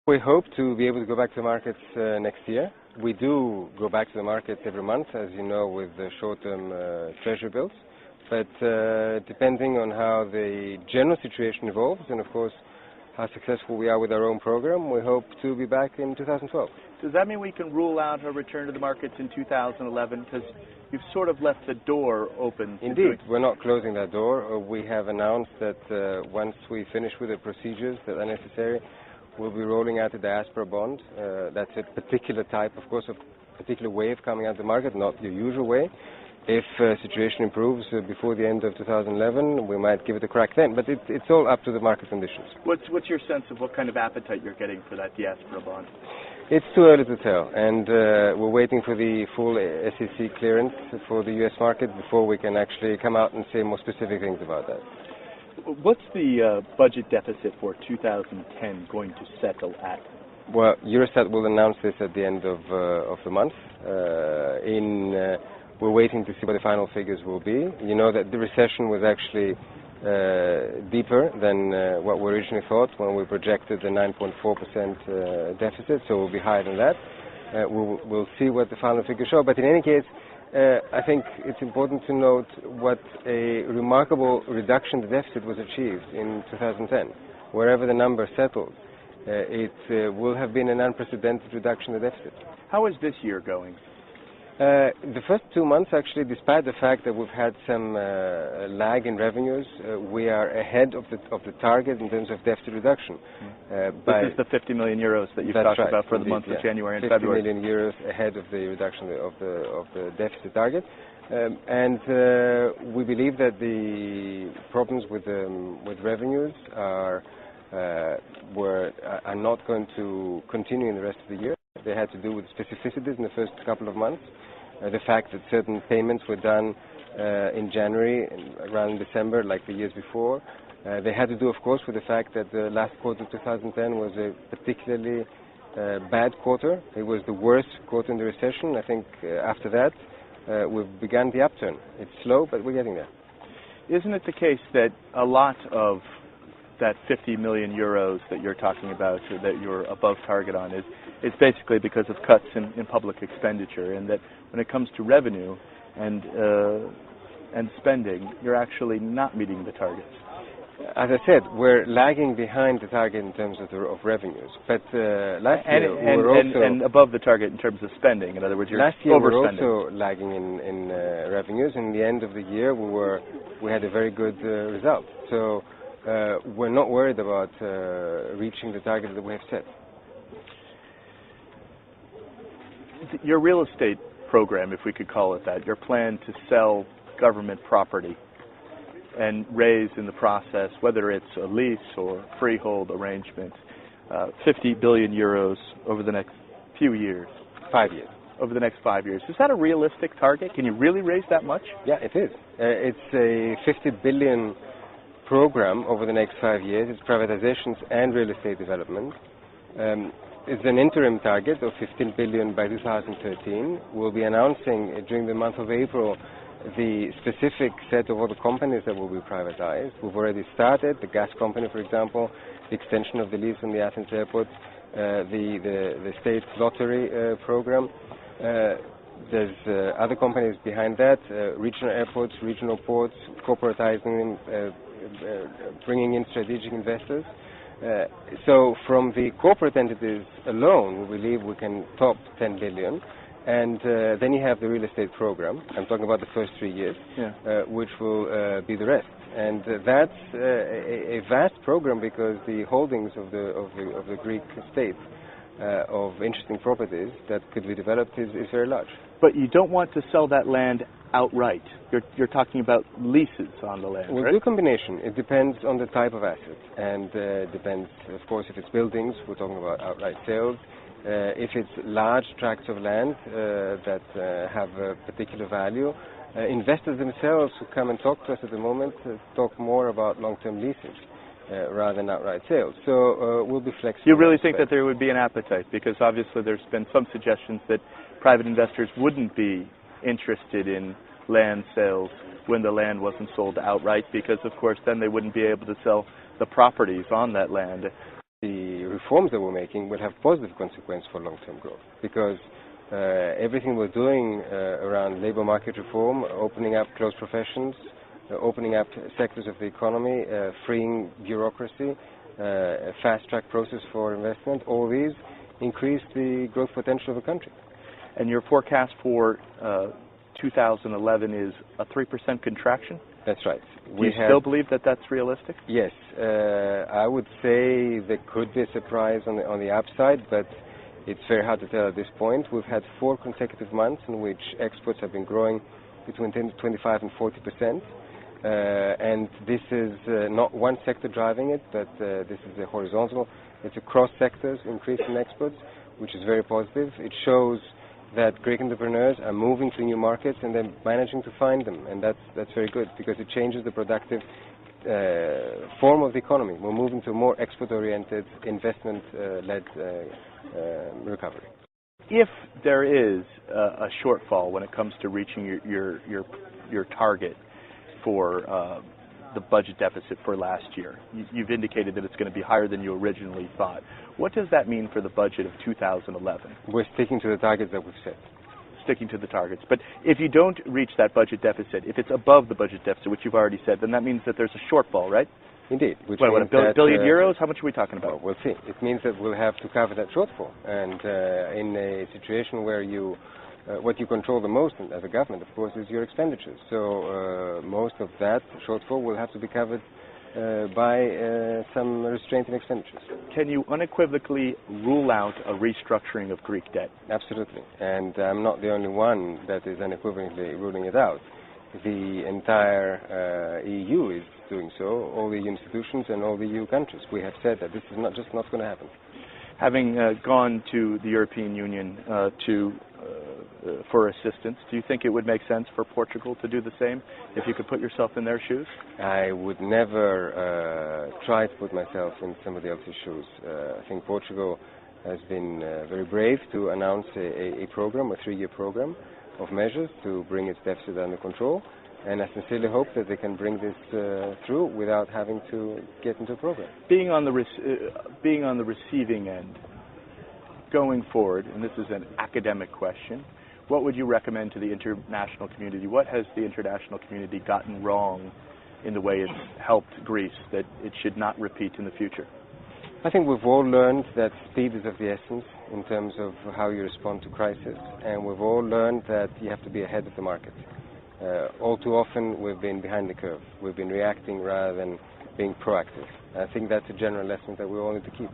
We hope to be able to go back to the markets next year. We do go back to the markets every month, as you know, with the short-term treasury bills. But depending on how the general situation evolves, and of course how successful we are with our own program, we hope to be back in 2012. Does that mean we can rule out a return to the markets in 2011? Because you've sort of left the door open. Indeed, we're not closing that door. We have announced that once we finish with the procedures that are necessary, we'll be rolling out a diaspora bond. That's a particular type, of course, a particular way of coming out of the market, not the usual way. If situation improves before the end of 2011, we might give it a crack then. But it's all up to the market conditions. What's your sense of what kind of appetite you're getting for that diaspora bond? It's too early to tell, and we're waiting for the full SEC clearance for the U.S. market before we can actually come out and say more specific things about that. What's the budget deficit for 2010 going to settle at? Well, Eurostat will announce this at the end of the month. We're waiting to see what the final figures will be. You know that the recession was actually deeper than what we originally thought when we projected the 9.4% deficit, so we'll be higher than that. We'll see what the final figures show, but in any case, I think it's important to note what a remarkable reduction in the deficit was achieved in 2010. Wherever the number settles, it will have been an unprecedented reduction in the deficit. How is this year going? The first 2 months, actually, despite the fact that we've had some lag in revenues, we are ahead of the target in terms of deficit reduction. This is the 50 million euros that you've talked about for the months of January and February. 50 million euros ahead of the reduction of the deficit target. And we believe that the problems with revenues are not going to continue in the rest of the year. They had to do with specificities in the first couple of months. The fact that certain payments were done in January and around December, like the years before. They had to do, of course, with the fact that the last quarter of 2010 was a particularly bad quarter. It was the worst quarter in the recession. I think after that, we've begun the upturn. It's slow, but we're getting there. Isn't it the case that a lot of that 50 million euros that you're talking about, or that you're above target on, is basically because of cuts in public expenditure, and that when it comes to revenue and spending, you're actually not meeting the targets? As I said, we're lagging behind the target in terms of revenues, but last year we were also and above the target in terms of spending. In other words, you're last year we were overspending. also lagging in revenues. In the end of the year, we had a very good result. So we're not worried about reaching the target that we have set. Your real estate program, if we could call it that, your plan to sell government property and raise in the process, whether it's a lease or freehold arrangement, 50 billion euros over the next few years. 5 years. Over the next 5 years. Is that a realistic target? Can you really raise that much? Yeah, it is. It's a 50 billion program over the next 5 years. It's privatizations and real estate development. It's an interim target of 15 billion by 2013. We'll be announcing during the month of April the specific set of all the companies that will be privatized. We've already started, the gas company, for example, the extension of the lease on the Athens airport, the state lottery program. There's other companies behind that, regional airports, regional ports, corporatizing them, bringing in strategic investors. So from the corporate entities alone, we believe we can top 10 billion. And then you have the real estate program. I'm talking about the first 3 years, which will be the rest. And that's a vast program because the holdings of the Greek state of interesting properties that could be developed is very large. But you don't want to sell that land outright. You're talking about leases on the land, We'll right? do a combination. It depends on the type of asset, and depends, of course, if it's buildings, we're talking about outright sales. If it's large tracts of land that have a particular value, investors themselves who come and talk to us at the moment talk more about long-term leases rather than outright sales. So we'll be flexible. You really think that there would be an appetite? Because obviously there's been some suggestions that private investors wouldn't be interested in land sales when the land wasn't sold outright, because of course then they wouldn't be able to sell the properties on that land. The reforms that we're making will have positive consequence for long-term growth, because everything we're doing around labor market reform, opening up closed professions, opening up sectors of the economy, freeing bureaucracy, a fast-track process for investment, all these increase the growth potential of the country. And your forecast for 2011 is a 3% contraction? That's right. Do you still believe that that's realistic? Yes. I would say there could be a surprise on the upside, but it's very hard to tell at this point. We've had 4 consecutive months in which exports have been growing between 25 and 40%. And this is not one sector driving it, but this is a horizontal. It's across sectors increase in exports, which is very positive. It shows that Greek entrepreneurs are moving to new markets and they're managing to find them, and that's very good, because it changes the productive form of the economy. We're moving to a more export-oriented, investment-led recovery. If there is a shortfall when it comes to reaching your target for the budget deficit for last year, you've indicated that it's going to be higher than you originally thought. What does that mean for the budget of 2011? We're sticking to the targets that we've set. Sticking to the targets. But if you don't reach that budget deficit, if it's above the budget deficit, which you've already said, then that means that there's a shortfall, right? Indeed. What, a billion euros? How much are we talking about? Well, we'll see. It means that we'll have to cover that shortfall. And in a situation where what you control the most as a government, of course, is your expenditures. So most of that shortfall will have to be covered by some restraint in expenditures. Can you unequivocally rule out a restructuring of Greek debt? Absolutely. And I'm not the only one that is unequivocally ruling it out. The entire EU is doing so, all the EU institutions and all the EU countries. We have said that this is not going to happen. Having gone to the European Union for assistance, do you think it would make sense for Portugal to do the same, if you could put yourself in their shoes? I would never try to put myself in somebody else's shoes. I think Portugal has been very brave to announce a program, a 3-year program of measures to bring its deficit under control, and I sincerely hope that they can bring this through without having to get into a program. Being on the receiving end, going forward, and this is an academic question, what would you recommend to the international community? What has the international community gotten wrong in the way it's helped Greece that it should not repeat in the future? I think we've all learned that speed is of the essence in terms of how you respond to crisis, and we've all learned that you have to be ahead of the market. All too often we've been behind the curve. We've been reacting rather than being proactive. I think that's a general lesson that we all need to keep.